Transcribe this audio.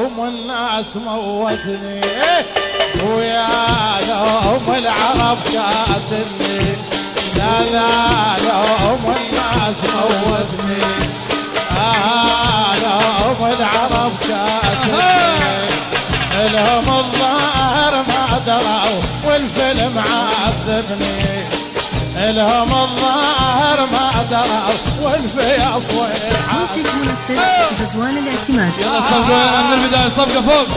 لوم الناس موتني، ويا لوم العرب قاتلني، لا لا لوم الناس موتني، لوم العرب قاتلني، لهم الظاهر ما دروا والفيلم عذبني، لهم الظاهر ما دروا والفيصل منتج منفذ غزوان الاعتماد. يلا صفقة من البداية، صفقة فوق.